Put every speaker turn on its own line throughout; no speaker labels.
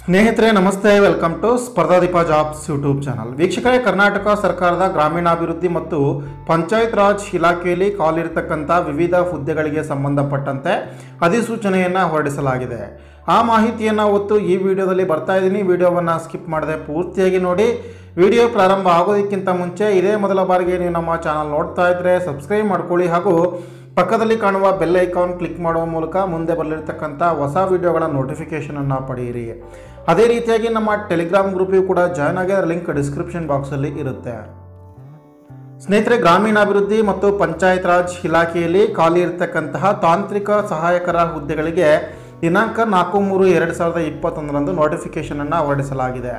ಸ್ನೇಹಿತರೆ ನಮಸ್ತೆ, welcome to Spardhadeepa jobs YouTube channel. ವೀಕ್ಷಕರೇ, ಕರ್ನಾಟಕ ಸರ್ಕಾರದ ಗ್ರಾಮೀಣಾಭಿವೃದ್ಧಿ ಮತ್ತು ಪಂಚಾಯತ್ ರಾಜ್ ಇಲಾಖೆಯಲ್ಲಿ ಕಾಲಿರತಕ್ಕಂಥ ವಿವಿಧ ಹುದ್ದೆಗಳಿಗೆ ಸಂಬಂಧಪಟ್ಟಂತೆ ಅಧಿಸೂಚನೆಯನ್ನು ಹೊರಡಿಸಲಾಗಿದೆ. ಆ ಮಾಹಿತಿಯನ್ನು ಹೊತ್ತು ಈ ವಿಡಿಯೋದಲ್ಲಿ ಬರ್ತಾ ಇದ್ದೀನಿ. ವಿಡಿಯೋವನ್ನು ಸ್ಕಿಪ್ ಮಾಡದೆ ಪೂರ್ತಿಯಾಗಿ ನೋಡಿ. ವಿಡಿಯೋ ಪ್ರಾರಂಭ ಆಗೋದಕ್ಕಿಂತ ಮುಂಚೆ ಇದೇ ಮೊದಲ ಬಾರಿಗೆ ನೀವು ನಮ್ಮ ಚಾನಲ್ ನೋಡ್ತಾ ಇದ್ದರೆ ಸಬ್ಸ್ಕ್ರೈಬ್ ಮಾಡ್ಕೊಳ್ಳಿ ಹಾಗೂ ಪಕ್ಕದಲ್ಲಿ ಕಾಣುವ ಬೆಲ್ ಐಕಾನ್ ಕ್ಲಿಕ್ ಮಾಡುವ ಮೂಲಕ ಮುಂದೆ ಬರಲಿರ್ತಕ್ಕಂಥ ಹೊಸ ವಿಡಿಯೋಗಳ ನೋಟಿಫಿಕೇಷನನ್ನು ಪಡೆಯಿರಿ. ಅದೇ ರೀತಿಯಾಗಿ ನಮ್ಮ ಟೆಲಿಗ್ರಾಮ್ ಗ್ರೂಪಿಗೂ ಕೂಡ ಜಾಯ್ನ್ ಆಗಿ ಅದರ ಲಿಂಕ್ ಡಿಸ್ಕ್ರಿಪ್ಷನ್ ಬಾಕ್ಸಲ್ಲಿ ಇರುತ್ತೆ. ಸ್ನೇಹಿತರೆ, ಗ್ರಾಮೀಣಾಭಿವೃದ್ಧಿ ಮತ್ತು ಪಂಚಾಯತ್ ರಾಜ್ ಇಲಾಖೆಯಲ್ಲಿ ಖಾಲಿ ಇರತಕ್ಕಂತಹ ತಾಂತ್ರಿಕ ಸಹಾಯಕರ ಹುದ್ದೆಗಳಿಗೆ ದಿನಾಂಕ 4/3/2021 ನೋಟಿಫಿಕೇಷನನ್ನು ಹೊರಡಿಸಲಾಗಿದೆ.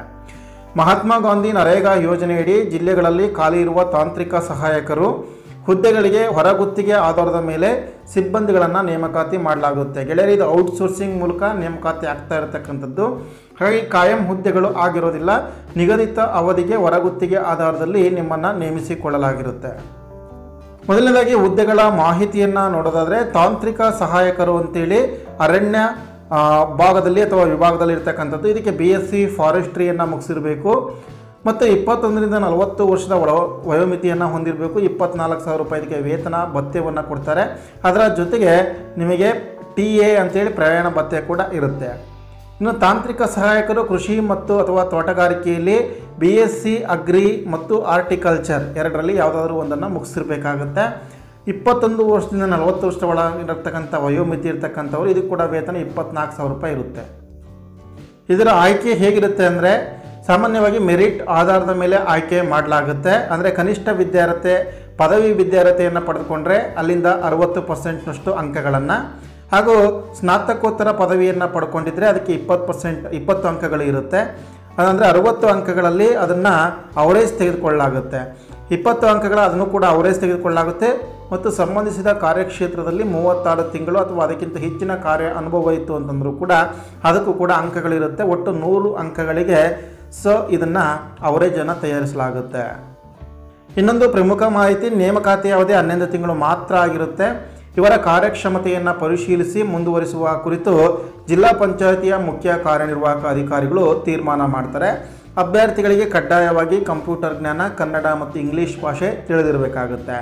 ಮಹಾತ್ಮ ಗಾಂಧಿ ನರೇಗಾ ಯೋಜನೆಯಡಿ ಜಿಲ್ಲೆಗಳಲ್ಲಿ ಖಾಲಿ ಇರುವ ತಾಂತ್ರಿಕ ಸಹಾಯಕರು ಹುದ್ದೆಗಳಿಗೆ ಹೊರಗುತ್ತಿಗೆ ಆಧಾರದ ಮೇಲೆ ಸಿಬ್ಬಂದಿಗಳನ್ನು ನೇಮಕಾತಿ ಮಾಡಲಾಗುತ್ತೆ. ಗೆಳೆಯರು, ಇದು ಔಟ್ಸೋರ್ಸಿಂಗ್ ಮೂಲಕ ನೇಮಕಾತಿ ಆಗ್ತಾ ಇರತಕ್ಕಂಥದ್ದು. ಹಾಗಾಗಿ ಕಾಯಂ ಹುದ್ದೆಗಳು ಆಗಿರೋದಿಲ್ಲ. ನಿಗದಿತ ಅವಧಿಗೆ ಹೊರಗುತ್ತಿಗೆ ಆಧಾರದಲ್ಲಿ ನಿಮ್ಮನ್ನು ನೇಮಿಸಿಕೊಳ್ಳಲಾಗಿರುತ್ತೆ. ಮೊದಲನೇದಾಗಿ ಹುದ್ದೆಗಳ ಮಾಹಿತಿಯನ್ನು ನೋಡೋದಾದರೆ, ತಾಂತ್ರಿಕ ಸಹಾಯಕರು ಅಂತೇಳಿ ಅರಣ್ಯ ಭಾಗದಲ್ಲಿ ಅಥವಾ ವಿಭಾಗದಲ್ಲಿ ಇರ್ತಕ್ಕಂಥದ್ದು. ಇದಕ್ಕೆ BSc ಫಾರೆಸ್ಟ್ರಿಯನ್ನು ಮುಗಿಸಿರಬೇಕು ಮತ್ತು 21ರಿಂದ 40 ವರ್ಷದ ವಯೋಮಿತಿಯನ್ನು ಹೊಂದಿರಬೇಕು. 24,000 ರೂಪಾಯಿ ಇದಕ್ಕೆ ವೇತನ ಭತ್ಯೆಯನ್ನು ಕೊಡ್ತಾರೆ. ಅದರ ಜೊತೆಗೆ ನಿಮಗೆ TA ಅಂತೇಳಿ ಪ್ರಯಾಣ ಭತ್ಯೆ ಕೂಡ ಇರುತ್ತೆ. ಇನ್ನು ತಾಂತ್ರಿಕ ಸಹಾಯಕರು ಕೃಷಿ ಮತ್ತು ಅಥವಾ ತೋಟಗಾರಿಕೆಯಲ್ಲಿ BSc ಅಗ್ರಿ ಮತ್ತು ಆರ್ಟಿಕಲ್ಚರ್ ಎರಡರಲ್ಲಿ ಯಾವುದಾದ್ರೂ ಒಂದನ್ನು ಮುಗಿಸಿರ್ಬೇಕಾಗುತ್ತೆ. 21 ವರ್ಷದಿಂದ 40 ವರ್ಷದ ಒಳಗಿರತಕ್ಕಂಥ ವಯೋಮಿತಿ ಇರತಕ್ಕಂಥವ್ರು ಇದಕ್ಕೆ ಕೂಡ ವೇತನ 24,000 ರೂಪಾಯಿ ಇರುತ್ತೆ. ಇದರ ಆಯ್ಕೆ ಹೇಗಿರುತ್ತೆ ಅಂದರೆ, ಸಾಮಾನ್ಯವಾಗಿ ಮೆರಿಟ್ ಆಧಾರದ ಮೇಲೆ ಆಯ್ಕೆ ಮಾಡಲಾಗುತ್ತೆ. ಅಂದರೆ ಕನಿಷ್ಠ ವಿದ್ಯಾರ್ಹತೆ ಪದವಿ ವಿದ್ಯಾರ್ಹತೆಯನ್ನು ಪಡೆದುಕೊಂಡ್ರೆ ಅಲ್ಲಿಂದ 60% ಅಂಕಗಳನ್ನು, ಹಾಗೂ ಸ್ನಾತಕೋತ್ತರ ಪದವಿಯನ್ನು ಪಡ್ಕೊಂಡಿದ್ರೆ ಅದಕ್ಕೆ 20% ಅಂಕಗಳು ಇರುತ್ತೆ. ಅದಂದರೆ 60 ಅಂಕಗಳಲ್ಲಿ ಅದನ್ನು ಅವರೇಜ್ ತೆಗೆದುಕೊಳ್ಳಲಾಗುತ್ತೆ. 20 ಅಂಕಗಳ ಅದನ್ನು ಕೂಡ ಅವರೇಜ್ ತೆಗೆದುಕೊಳ್ಳಲಾಗುತ್ತೆ. ಮತ್ತು ಸಂಬಂಧಿಸಿದ ಕಾರ್ಯಕ್ಷೇತ್ರದಲ್ಲಿ 36 ತಿಂಗಳು ಅಥವಾ ಅದಕ್ಕಿಂತ ಹೆಚ್ಚಿನ ಕಾರ್ಯ ಅನುಭವ ಇತ್ತು ಅಂತಂದರೂ ಕೂಡ ಅದಕ್ಕೂ ಕೂಡ ಅಂಕಗಳಿರುತ್ತೆ. ಒಟ್ಟು 100 ಅಂಕಗಳಿಗೆ ಇದನ್ನು ಅವರೇಜನ್ನು ತಯಾರಿಸಲಾಗುತ್ತೆ. ಇನ್ನೊಂದು ಪ್ರಮುಖ ಮಾಹಿತಿ, ನೇಮಕಾತಿ ಅವಧಿ 11 ತಿಂಗಳು ಮಾತ್ರ ಆಗಿರುತ್ತೆ. ಇವರ ಕಾರ್ಯಕ್ಷಮತೆಯನ್ನು ಪರಿಶೀಲಿಸಿ ಮುಂದುವರಿಸುವ ಕುರಿತು ಜಿಲ್ಲಾ ಪಂಚಾಯಿತಿಯ ಮುಖ್ಯ ಕಾರ್ಯನಿರ್ವಾಹಕ ಅಧಿಕಾರಿಗಳು ತೀರ್ಮಾನ ಮಾಡ್ತಾರೆ. ಅಭ್ಯರ್ಥಿಗಳಿಗೆ ಕಡ್ಡಾಯವಾಗಿ ಕಂಪ್ಯೂಟರ್ ಜ್ಞಾನ, ಕನ್ನಡ ಮತ್ತು ಇಂಗ್ಲೀಷ್ ಭಾಷೆ ತಿಳಿದಿರಬೇಕಾಗುತ್ತೆ.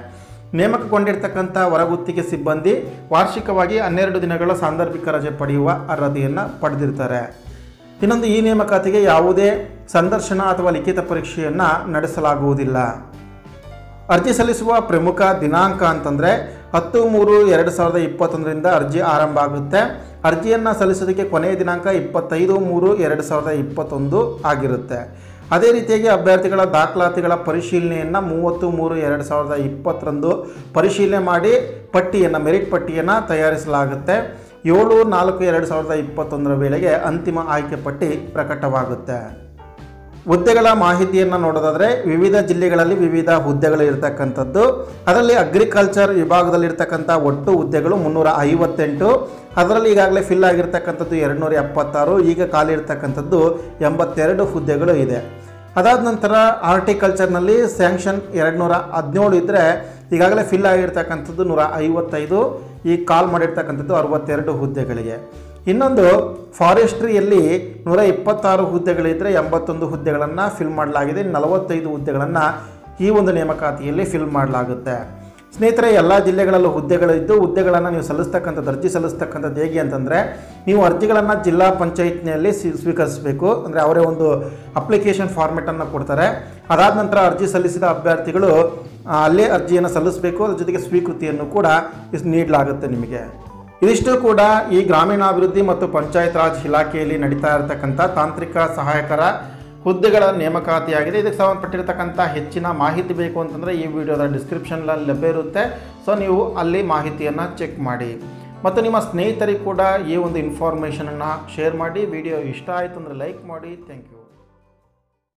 ನೇಮಕಗೊಂಡಿರ್ತಕ್ಕಂಥ ಹೊರಗುತ್ತಿಗೆ ಸಿಬ್ಬಂದಿ ವಾರ್ಷಿಕವಾಗಿ 12 ದಿನಗಳ ಸಾಂದರ್ಭಿಕ ರಜೆ ಪಡೆಯುವ ಅರ್ಹತೆಯನ್ನು ಪಡೆದಿರ್ತಾರೆ. ಇನ್ನೊಂದು, ಈ ನೇಮಕಾತಿಗೆ ಯಾವುದೇ ಸಂದರ್ಶನ ಅಥವಾ ಲಿಖಿತ ಪರೀಕ್ಷೆಯನ್ನು ನಡೆಸಲಾಗುವುದಿಲ್ಲ. ಅರ್ಜಿ ಸಲ್ಲಿಸುವ ಪ್ರಮುಖ ದಿನಾಂಕ ಅಂತಂದರೆ 10/3/2021 ಅರ್ಜಿ ಆರಂಭ ಆಗುತ್ತೆ. ಅರ್ಜಿಯನ್ನು ಸಲ್ಲಿಸೋದಕ್ಕೆ ಕೊನೆಯ ದಿನಾಂಕ 25/3/2021 ಆಗಿರುತ್ತೆ. ಅದೇ ರೀತಿಯಾಗಿ ಅಭ್ಯರ್ಥಿಗಳ ದಾಖಲಾತಿಗಳ ಪರಿಶೀಲನೆಯನ್ನು 30/3/2020 ಪರಿಶೀಲನೆ ಮಾಡಿ ಮೆರಿಟ್ ಪಟ್ಟಿಯನ್ನು ತಯಾರಿಸಲಾಗುತ್ತೆ. 7/4/2021 ವೇಳೆಗೆ ಅಂತಿಮ ಆಯ್ಕೆ ಪಟ್ಟಿ ಪ್ರಕಟವಾಗುತ್ತೆ. ಹುದ್ದೆಗಳ ಮಾಹಿತಿಯನ್ನು ನೋಡೋದಾದರೆ, ವಿವಿಧ ಜಿಲ್ಲೆಗಳಲ್ಲಿ ವಿವಿಧ ಹುದ್ದೆಗಳು ಇರತಕ್ಕಂಥದ್ದು. ಅದರಲ್ಲಿ ಅಗ್ರಿಕಲ್ಚರ್ ವಿಭಾಗದಲ್ಲಿರ್ತಕ್ಕಂಥ ಒಟ್ಟು ಹುದ್ದೆಗಳು 358. ಅದರಲ್ಲಿ ಈಗಾಗಲೇ ಫಿಲ್ ಆಗಿರ್ತಕ್ಕಂಥದ್ದು 276. ಈಗ ಖಾಲಿ ಇರ್ತಕ್ಕಂಥದ್ದು 82 ಹುದ್ದೆಗಳು ಇದೆ. ಅದಾದ ನಂತರ ಆರ್ಟಿಕಲ್ಚರ್ನಲ್ಲಿ ಸ್ಯಾಂಕ್ಷನ್ 217 ಇದ್ದರೆ ಈಗಾಗಲೇ ಫಿಲ್ ಆಗಿರ್ತಕ್ಕಂಥದ್ದು 155. ಈಗ ಕಾಲ್ ಮಾಡಿರ್ತಕ್ಕಂಥದ್ದು 62 ಹುದ್ದೆಗಳಿಗೆ. ಇನ್ನೊಂದು ಫಾರೆಸ್ಟ್ರಿಯಲ್ಲಿ 126 ಹುದ್ದೆಗಳಿದ್ದರೆ 81 ಹುದ್ದೆಗಳನ್ನು ಫಿಲ್ ಮಾಡಲಾಗಿದೆ. 45 ಹುದ್ದೆಗಳನ್ನು ಈ ಒಂದು ನೇಮಕಾತಿಯಲ್ಲಿ ಫಿಲ್ ಮಾಡಲಾಗುತ್ತೆ. ಸ್ನೇಹಿತರೆ, ಎಲ್ಲ ಜಿಲ್ಲೆಗಳಲ್ಲೂ ಹುದ್ದೆಗಳಿದ್ದು ಹುದ್ದೆಗಳನ್ನು ನೀವು ಅರ್ಜಿ ಸಲ್ಲಿಸ್ತಕ್ಕಂಥದ್ದು ಹೇಗೆ ಅಂತಂದರೆ, ನೀವು ಅರ್ಜಿಗಳನ್ನು ಜಿಲ್ಲಾ ಪಂಚಾಯತ್ನಲ್ಲಿ ಸ್ವೀಕರಿಸಬೇಕು. ಅಂದರೆ ಅವರೇ ಒಂದು ಅಪ್ಲಿಕೇಶನ್ ಫಾರ್ಮೆಟನ್ನು ಕೊಡ್ತಾರೆ. ಅದಾದ ನಂತರ ಅರ್ಜಿ ಸಲ್ಲಿಸಿದ ಅಭ್ಯರ್ಥಿಗಳು ಅಲ್ಲೇ ಅರ್ಜಿಯನ್ನು ಸಲ್ಲಿಸಬೇಕು. ಅದ್ರ ಜೊತೆಗೆ ಸ್ವೀಕೃತಿಯನ್ನು ಕೂಡ ನೀಡಲಾಗುತ್ತೆ ನಿಮಗೆ. ಇದಿಷ್ಟು ಕೂಡ ಈ ಗ್ರಾಮೀಣಾಭಿವೃದ್ಧಿ ಮತ್ತು ಪಂಚಾಯತ್ ರಾಜ್ ಇಲಾಖೆಯಲ್ಲಿ ನಡೀತಾ ಇರತಕ್ಕಂಥ ತಾಂತ್ರಿಕ ಸಹಾಯಕರ ಹುದ್ದೆಗಳ ನೇಮಕಾತಿಯಾಗಿದೆ. ಇದಕ್ಕೆ ಸಂಬಂಧಪಟ್ಟಿರ್ತಕ್ಕಂಥ ಹೆಚ್ಚಿನ ಮಾಹಿತಿ ಬೇಕು ಅಂತಂದರೆ ಈ ವಿಡಿಯೋದ ಡಿಸ್ಕ್ರಿಪ್ಷನ್ನಲ್ಲಿ ಲಭ್ಯ ಇರುತ್ತೆ. ಸೊ ನೀವು ಅಲ್ಲಿ ಮಾಹಿತಿಯನ್ನು ಚೆಕ್ ಮಾಡಿ ಮತ್ತು ನಿಮ್ಮ ಸ್ನೇಹಿತರಿಗೆ ಕೂಡ ಈ ಒಂದು ಇನ್ಫಾರ್ಮೇಷನನ್ನು ಶೇರ್ ಮಾಡಿ. ವಿಡಿಯೋ ಇಷ್ಟ ಆಯಿತು ಅಂದರೆ ಲೈಕ್ ಮಾಡಿ. Thank you.